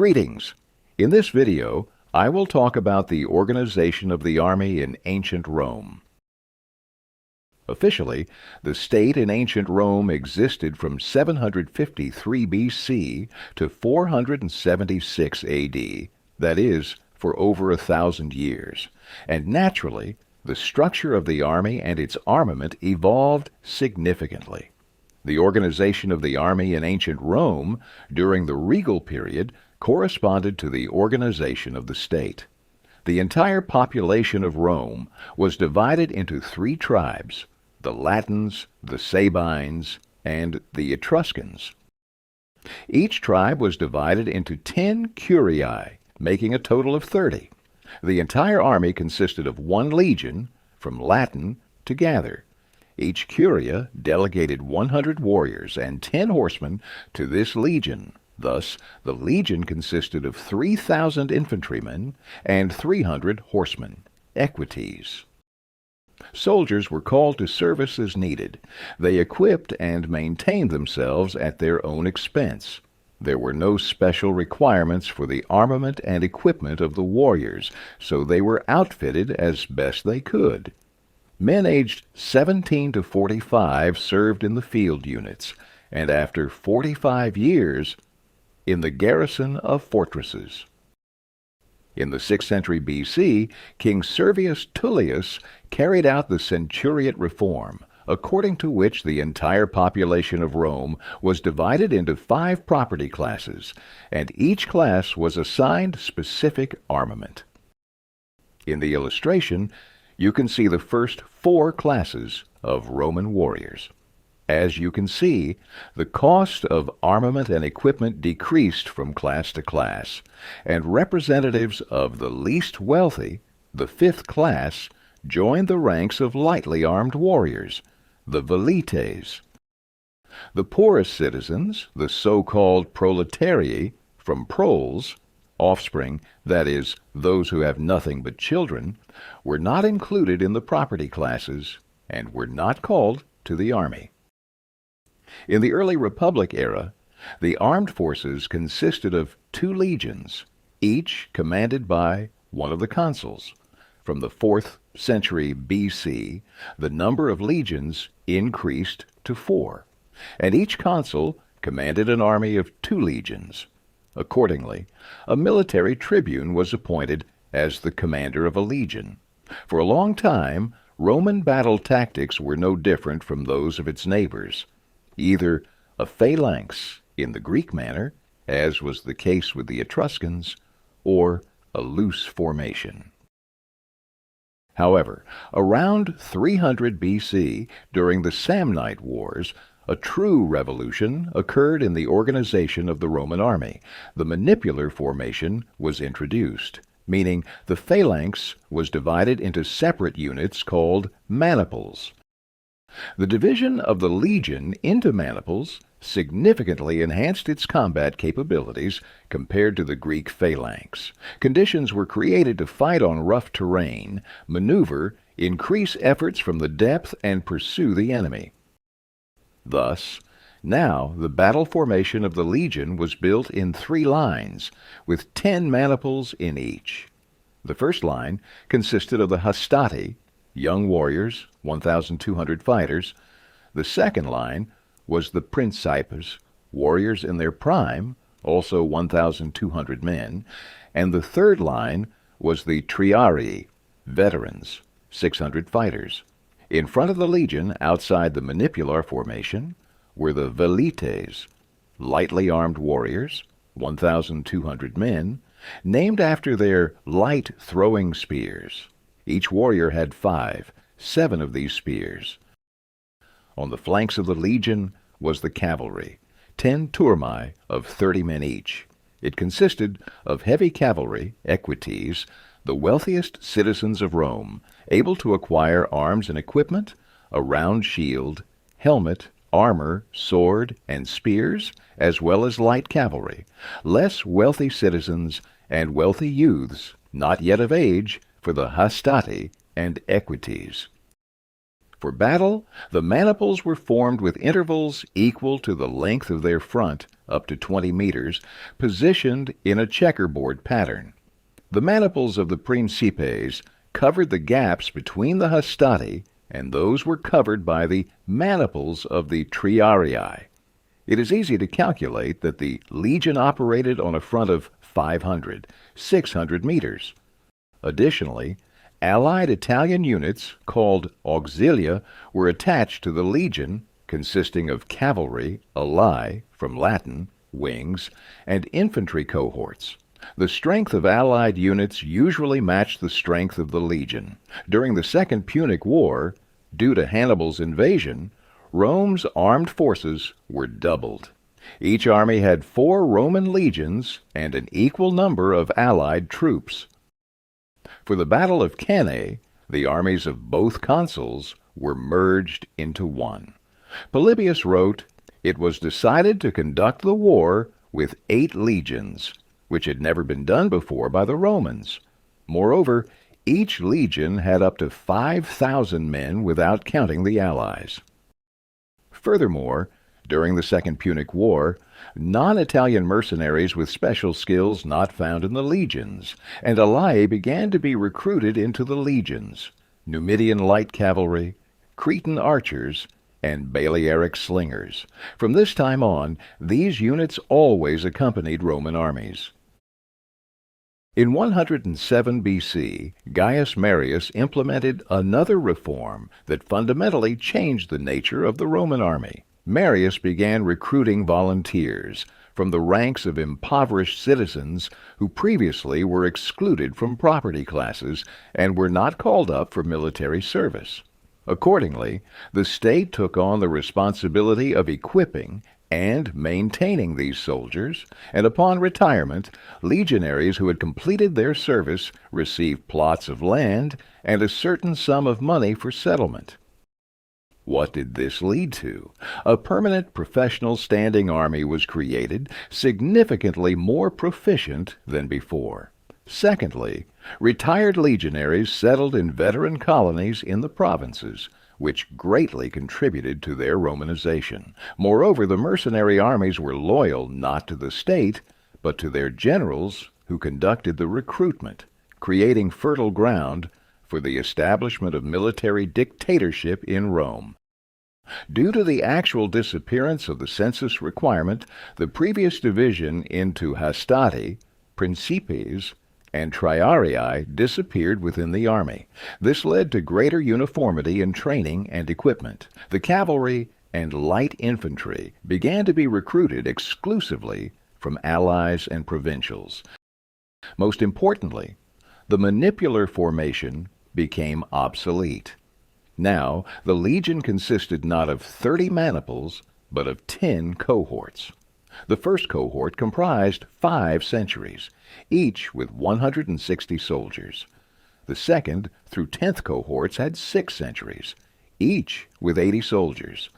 Greetings! In this video, I will talk about the organization of the army in ancient Rome. Officially, the state in ancient Rome existed from 753 BC to 476 AD, that is, for over 1,000 years, and naturally, the structure of the army and its armament evolved significantly. The organization of the army in ancient Rome during the regal period corresponded to the organization of the state. The entire population of Rome was divided into three tribes: the Latins, the Sabines, and the Etruscans. Each tribe was divided into 10 curiae, making a total of 30. The entire army consisted of one legion, from Latin, to gather. Each curia delegated 100 warriors and 10 horsemen to this legion. Thus, the legion consisted of 3,000 infantrymen and 300 horsemen, Equites. Soldiers were called to service as needed. They equipped and maintained themselves at their own expense. There were no special requirements for the armament and equipment of the warriors, so they were outfitted as best they could. Men aged 17 to 45 served in the field units, and after 45 years, in the garrison of fortresses. In the 6th century BC, King Servius Tullius carried out the centuriate reform, according to which the entire population of Rome was divided into 5 property classes, and each class was assigned specific armament. In the illustration, you can see the first 4 classes of Roman warriors. As you can see, the cost of armament and equipment decreased from class to class, and representatives of the least wealthy, the 5th class, joined the ranks of lightly armed warriors, the Velites. The poorest citizens, the so-called Proletarii, from proles, offspring, that is, those who have nothing but children, were not included in the property classes and were not called to the army. In the early Republic era, the armed forces consisted of 2 legions, each commanded by one of the consuls. From the 4th century BC, the number of legions increased to 4, and each consul commanded an army of 2 legions. Accordingly, a military tribune was appointed as the commander of a legion. For a long time, Roman battle tactics were no different from those of its neighbors. Either a phalanx in the Greek manner, as was the case with the Etruscans, or a loose formation. However, around 300 BC, during the Samnite Wars, a true revolution occurred in the organization of the Roman army. The Manipular formation was introduced, meaning the phalanx was divided into separate units called maniples. The division of the legion into maniples significantly enhanced its combat capabilities compared to the Greek phalanx. Conditions were created to fight on rough terrain, maneuver, increase efforts from the depth, and pursue the enemy. Thus, now the battle formation of the legion was built in 3 lines, with 10 maniples in each. The first line consisted of the Hastati, young warriors, 1,200 fighters. The second line was the Principes, warriors in their prime, also 1,200 men, and the third line was the Triarii, veterans, 600 fighters. In front of the legion, outside the Manipular formation, were the Velites, lightly armed warriors, 1,200 men, named after their light throwing spears. Each warrior had 7 of these spears. On the flanks of the legion was the cavalry, 10 turmi of 30 men each. It consisted of heavy cavalry, Equites, the wealthiest citizens of Rome, able to acquire arms and equipment, a round shield, helmet, armor, sword, and spears, as well as light cavalry, less wealthy citizens and wealthy youths, not yet of age, for the Hastati and Equites. For battle, the maniples were formed with intervals equal to the length of their front up to 20 meters, positioned in a checkerboard pattern. The maniples of the Principes covered the gaps between the Hastati, and those were covered by the maniples of the Triarii. It is easy to calculate that the legion operated on a front of 500, 600 meters. Additionally, Allied Italian units called auxilia were attached to the legion, consisting of cavalry, alae, from Latin, wings, and infantry cohorts. The strength of Allied units usually matched the strength of the legion. During the Second Punic War, due to Hannibal's invasion, Rome's armed forces were doubled. Each army had 4 Roman legions and an equal number of Allied troops. For the Battle of Cannae, the armies of both consuls were merged into one. Polybius wrote, "It was decided to conduct the war with 8 legions, which had never been done before by the Romans. Moreover, each legion had up to 5,000 men without counting the allies." Furthermore, during the Second Punic War, non-Italian mercenaries with special skills not found in the legions, and alae began to be recruited into the legions: Numidian light cavalry, Cretan archers, and Balearic slingers. From this time on, these units always accompanied Roman armies. In 107 BC, Gaius Marius implemented another reform that fundamentally changed the nature of the Roman army. Marius began recruiting volunteers from the ranks of impoverished citizens who previously were excluded from property classes and were not called up for military service. Accordingly, the state took on the responsibility of equipping and maintaining these soldiers, and upon retirement, legionaries who had completed their service received plots of land and a certain sum of money for settlement. What did this lead to? A permanent professional standing army was created, significantly more proficient than before. Secondly, retired legionaries settled in veteran colonies in the provinces, which greatly contributed to their Romanization. Moreover, the mercenary armies were loyal not to the state, but to their generals who conducted the recruitment, creating fertile ground for the establishment of military dictatorship in Rome. Due to the actual disappearance of the census requirement, the previous division into Hastati, Principes, and Triarii disappeared within the army. This led to greater uniformity in training and equipment. The cavalry and light infantry began to be recruited exclusively from allies and provincials. Most importantly, the manipular formation became obsolete. Now, the legion consisted not of 30 maniples, but of 10 cohorts. The first cohort comprised 5 centuries, each with 160 soldiers. The second through 10th cohorts had 6 centuries, each with 80 soldiers.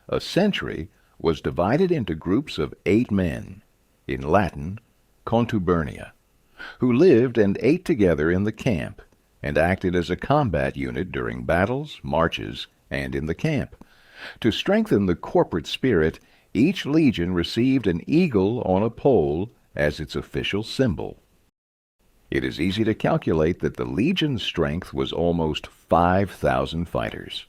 A century was divided into groups of 8 men, in Latin, contubernia, who lived and ate together in the camp, and acted as a combat unit during battles, marches, and in the camp. To strengthen the corporate spirit, each legion received an eagle on a pole as its official symbol. It is easy to calculate that the legion's strength was almost 5,000 fighters.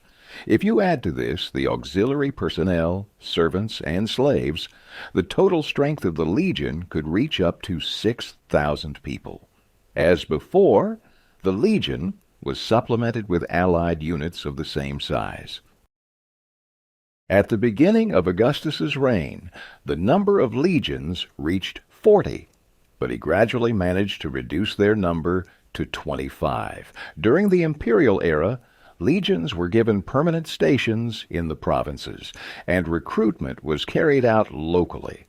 If you add to this the auxiliary personnel, servants, and slaves, the total strength of the legion could reach up to 6,000 people. As before, the legion was supplemented with allied units of the same size. At the beginning of Augustus's reign, the number of legions reached 40, but he gradually managed to reduce their number to 25. During the Imperial Era, legions were given permanent stations in the provinces, and recruitment was carried out locally.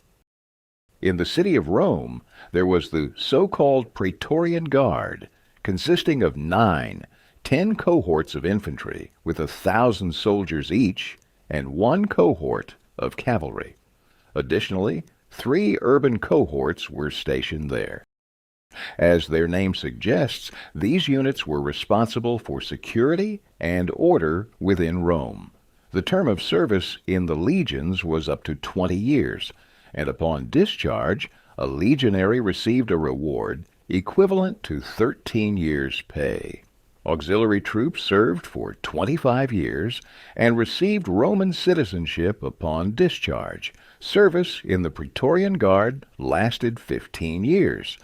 In the city of Rome, there was the so-called Praetorian Guard, consisting of 10 cohorts of infantry with 1,000 soldiers each, and 1 cohort of cavalry. Additionally, 3 urban cohorts were stationed there. As their name suggests, these units were responsible for security and order within Rome. The term of service in the legions was up to 20 years. and upon discharge, a legionary received a reward equivalent to 13 years' pay. Auxiliary troops served for 25 years and received Roman citizenship upon discharge. Service in the Praetorian Guard lasted 15 years.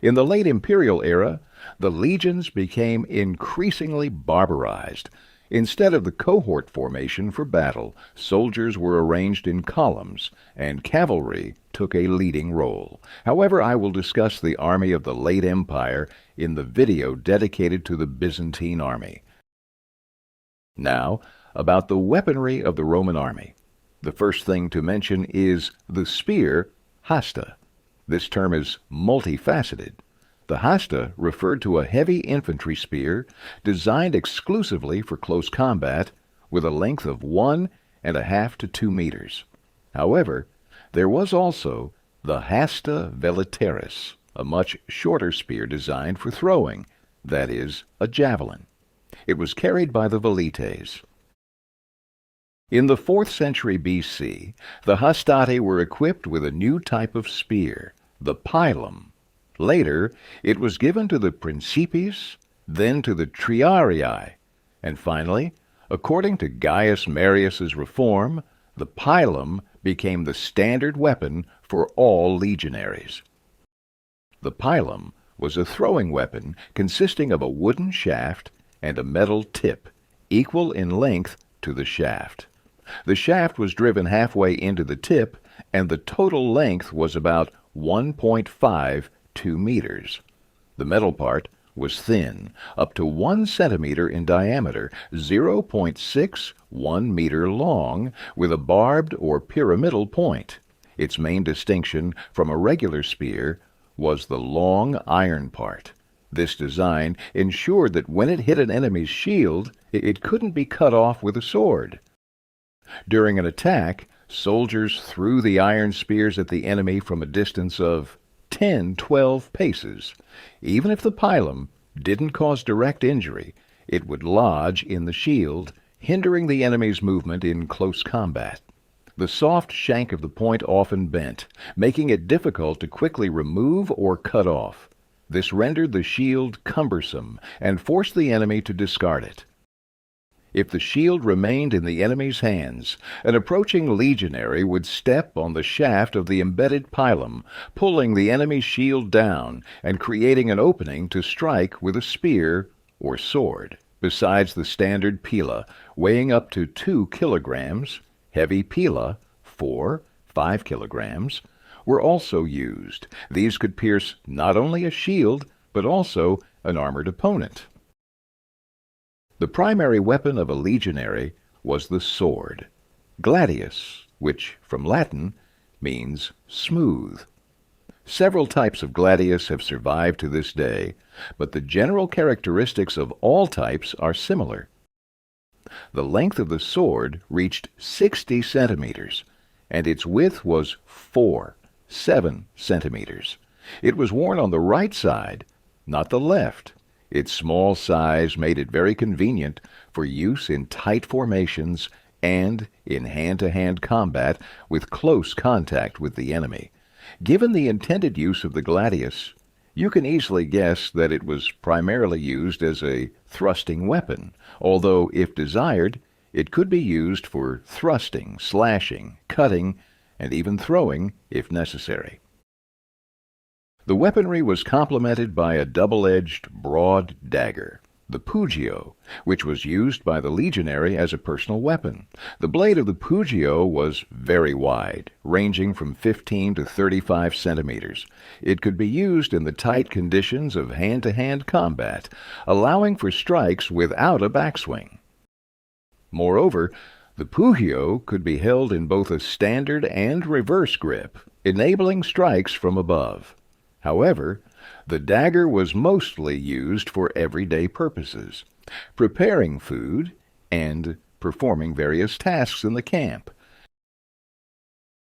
In the late Imperial Era, the legions became increasingly barbarized. Instead of the cohort formation for battle, soldiers were arranged in columns, and cavalry took a leading role. However, I will discuss the army of the late Empire in the video dedicated to the Byzantine army. Now, about the weaponry of the Roman army. The first thing to mention is the spear, Hasta. This term is multifaceted. The Hasta referred to a heavy infantry spear designed exclusively for close combat with a length of 1.5 to 2 meters. However, there was also the Hasta Veliteris, a much shorter spear designed for throwing, that is, a javelin. It was carried by the Velites. In the 4th century B.C., the Hastati were equipped with a new type of spear, the Pilum. Later, it was given to the Principes, then to the Triarii, and finally, according to Gaius Marius's reform, the Pilum became the standard weapon for all legionaries. The Pilum was a throwing weapon consisting of a wooden shaft and a metal tip, equal in length to the shaft. The shaft was driven halfway into the tip, and the total length was about 1.52 meters. The metal part was thin, up to 1 centimeter in diameter, 0.61 meter long, with a barbed or pyramidal point. Its main distinction from a regular spear was the long iron part. This design ensured that when it hit an enemy's shield, it couldn't be cut off with a sword. During an attack, soldiers threw the iron spears at the enemy from a distance of 10-12 paces. Even if the pilum didn't cause direct injury, it would lodge in the shield, hindering the enemy's movement in close combat. The soft shank of the point often bent, making it difficult to quickly remove or cut off. This rendered the shield cumbersome and forced the enemy to discard it. If the shield remained in the enemy's hands, an approaching legionary would step on the shaft of the embedded pilum, pulling the enemy's shield down and creating an opening to strike with a spear or sword. Besides the standard pila, weighing up to 2 kilograms, heavy pila, 4-5 kilograms, were also used. These could pierce not only a shield, but also an armored opponent. The primary weapon of a legionary was the sword, Gladius, which from Latin means smooth. Several types of Gladius have survived to this day, but the general characteristics of all types are similar. The length of the sword reached 60 centimeters, and its width was 7 centimeters. It was worn on the right side, not the left. Its small size made it very convenient for use in tight formations and in hand-to-hand combat with close contact with the enemy. Given the intended use of the gladius, you can easily guess that it was primarily used as a thrusting weapon, although, if desired, it could be used for thrusting, slashing, cutting, and even throwing if necessary. The weaponry was complemented by a double-edged, broad dagger, the Pugio, which was used by the legionary as a personal weapon. The blade of the Pugio was very wide, ranging from 15 to 35 centimeters. It could be used in the tight conditions of hand-to-hand combat, allowing for strikes without a backswing. Moreover, the Pugio could be held in both a standard and reverse grip, enabling strikes from above. However, the dagger was mostly used for everyday purposes, preparing food and performing various tasks in the camp.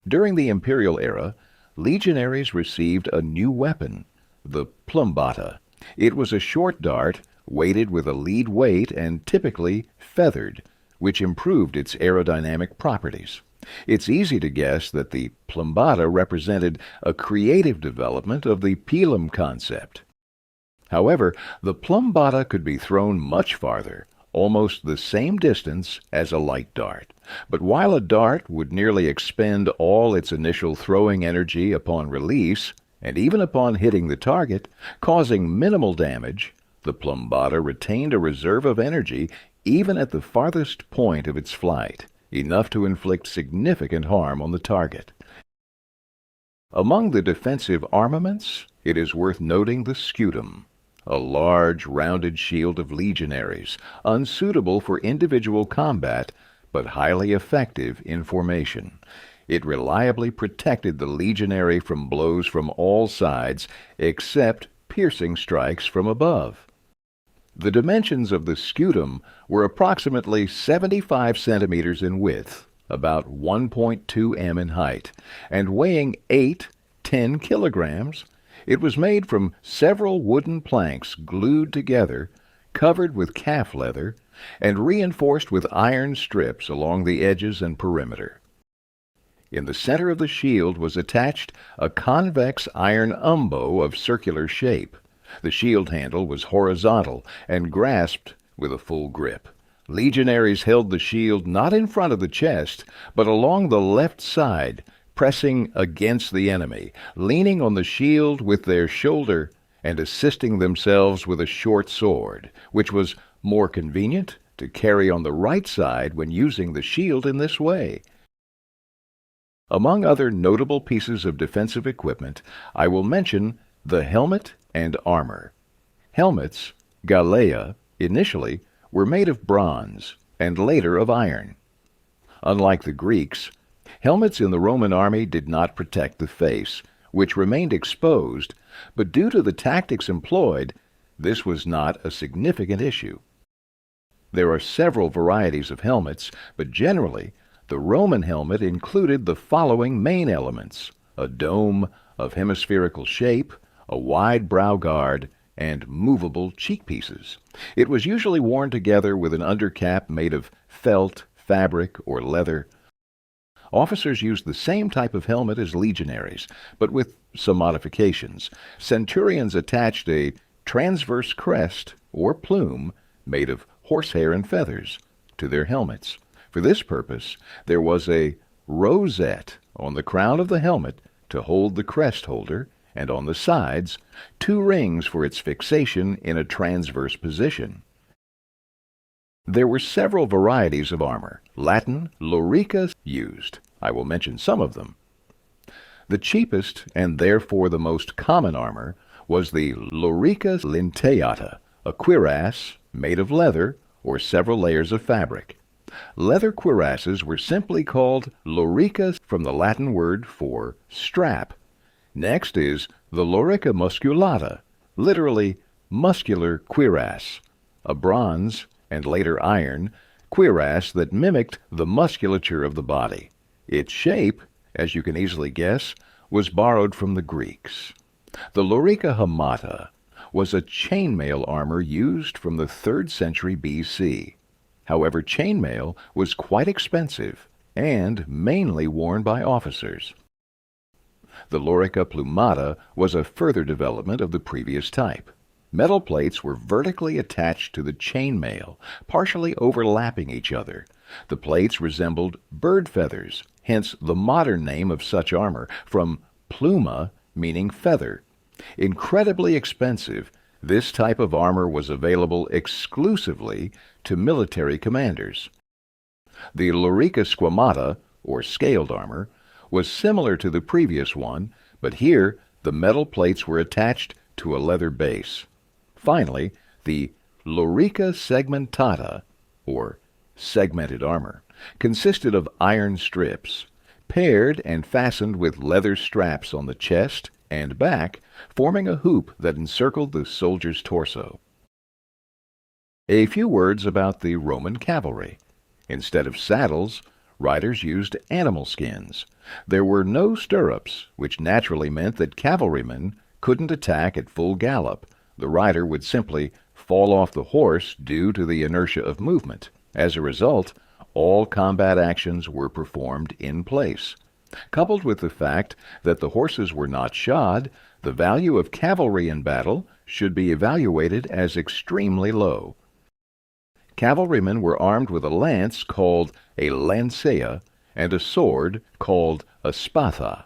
During the Imperial Era, legionaries received a new weapon, the Plumbata. It was a short dart, weighted with a lead weight and typically feathered, which improved its aerodynamic properties. It's easy to guess that the Plumbata represented a creative development of the Pilum concept. However, the Plumbata could be thrown much farther, almost the same distance as a light dart. But while a dart would nearly expend all its initial throwing energy upon release, and even upon hitting the target, causing minimal damage, the Plumbata retained a reserve of energy even at the farthest point of its flight, enough to inflict significant harm on the target. Among the defensive armaments, it is worth noting the Scutum, a large, rounded shield of legionaries, unsuitable for individual combat, but highly effective in formation. It reliably protected the legionary from blows from all sides, except piercing strikes from above. The dimensions of the Scutum were approximately 75 centimeters in width, about 1.2 m in height, and weighing 8–10 kilograms. It was made from several wooden planks glued together, covered with calf leather, and reinforced with iron strips along the edges and perimeter. In the center of the shield was attached a convex iron umbo of circular shape. The shield handle was horizontal and grasped with a full grip. Legionaries held the shield not in front of the chest, but along the left side, pressing against the enemy, leaning on the shield with their shoulder, and assisting themselves with a short sword, which was more convenient to carry on the right side when using the shield in this way. Among other notable pieces of defensive equipment, I will mention the helmet and armor. Helmets, galea, initially were made of bronze and later of iron. Unlike the Greeks, helmets in the Roman army did not protect the face, which remained exposed, but due to the tactics employed, this was not a significant issue. There are several varieties of helmets, but generally, the Roman helmet included the following main elements: a dome of hemispherical shape, a wide brow guard, and movable cheekpieces. It was usually worn together with an undercap made of felt, fabric, or leather. Officers used the same type of helmet as legionaries, but with some modifications. Centurions attached a transverse crest, or plume, made of horsehair and feathers, to their helmets. For this purpose, there was a rosette on the crown of the helmet to hold the crest holder, and on the sides, 2 rings for its fixation in a transverse position. There were several varieties of armor. Latin Lorica used. I will mention some of them. The cheapest, and therefore the most common armor, was the Lorica linteata, a cuirass made of leather or several layers of fabric. Leather cuirasses were simply called lorica from the Latin word for strap. Next is the Lorica musculata, literally muscular cuirass, a bronze and later iron cuirass that mimicked the musculature of the body. Its shape, as you can easily guess, was borrowed from the Greeks. The Lorica hamata was a chainmail armor used from the 3rd century B.C. However, chainmail was quite expensive and mainly worn by officers. The Lorica Plumbata was a further development of the previous type. Metal plates were vertically attached to the chainmail, partially overlapping each other. The plates resembled bird feathers, hence the modern name of such armor, from pluma, meaning feather. Incredibly expensive, this type of armor was available exclusively to military commanders. The Lorica squamata, or scaled armor, was similar to the previous one, but here the metal plates were attached to a leather base. Finally, the Lorica segmentata, or segmented armor, consisted of iron strips, paired and fastened with leather straps on the chest and back, forming a hoop that encircled the soldier's torso. A few words about the Roman cavalry. Instead of saddles, riders used animal skins. There were no stirrups, which naturally meant that cavalrymen couldn't attack at full gallop. The rider would simply fall off the horse due to the inertia of movement. As a result, All combat actions were performed in place. Coupled with the fact that the horses were not shod, the value of cavalry in battle should be evaluated as extremely low. Cavalrymen were armed with a lance called a Lancea and a sword called a Spatha.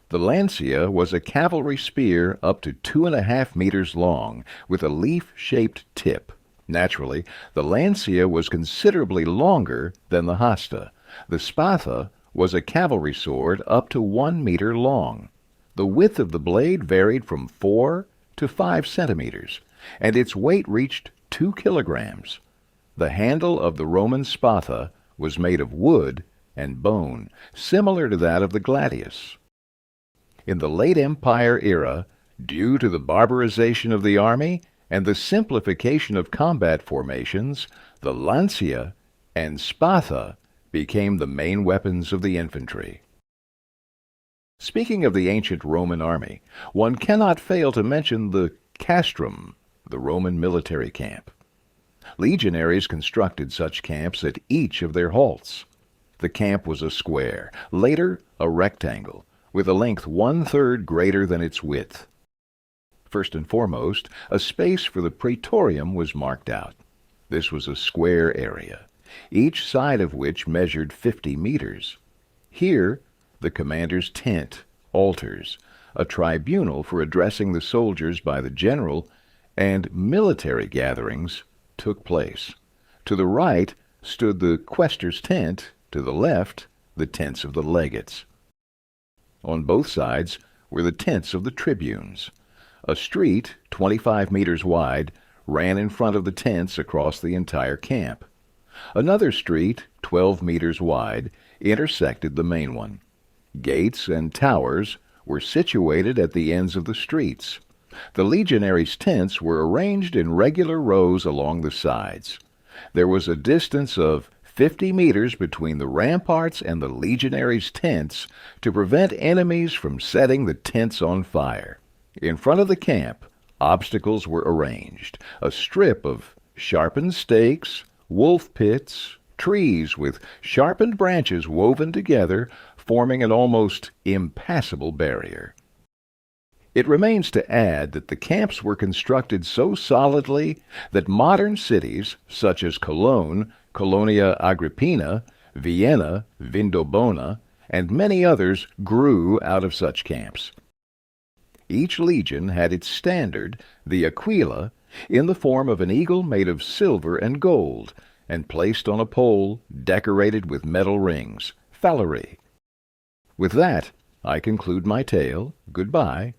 The Lancea was a cavalry spear up to 2.5 meters long with a leaf-shaped tip. Naturally, the Lancea was considerably longer than the Hasta. The Spatha was a cavalry sword up to 1 meter long. The width of the blade varied from 4 to 5 centimeters, and its weight reached 2 kilograms. The handle of the Roman Spatha was made of wood and bone, similar to that of the Gladius. In the late Empire era, due to the barbarization of the army and the simplification of combat formations, the Lancea and Spatha became the main weapons of the infantry. Speaking of the ancient Roman army, one cannot fail to mention the castrum, the Roman military camp. Legionaries constructed such camps at each of their halts. The camp was a square, later a rectangle, with a length 1/3 greater than its width. First and foremost, a space for the praetorium was marked out. This was a square area, each side of which measured 50 meters. Here, the commander's tent, altars, a tribunal for addressing the soldiers by the general, and military gatherings took place. To the right stood the quaestor's tent, to the left, the tents of the legates. On both sides were the tents of the tribunes. A street, 25 meters wide, ran in front of the tents across the entire camp. Another street, 12 meters wide, intersected the main one. Gates and towers were situated at the ends of the streets. The legionaries' tents were arranged in regular rows along the sides. There was a distance of 50 meters between the ramparts and the legionaries' tents to prevent enemies from setting the tents on fire. In front of the camp, obstacles were arranged. A strip of sharpened stakes, wolf pits, trees with sharpened branches woven together, forming an almost impassable barrier. It remains to add that the camps were constructed so solidly that modern cities such as Cologne, Colonia Agrippina, Vienna, Vindobona, and many others grew out of such camps. Each legion had its standard, the aquila, in the form of an eagle made of silver and gold, and placed on a pole decorated with metal rings, Cavalry. With that, I conclude my tale. Goodbye.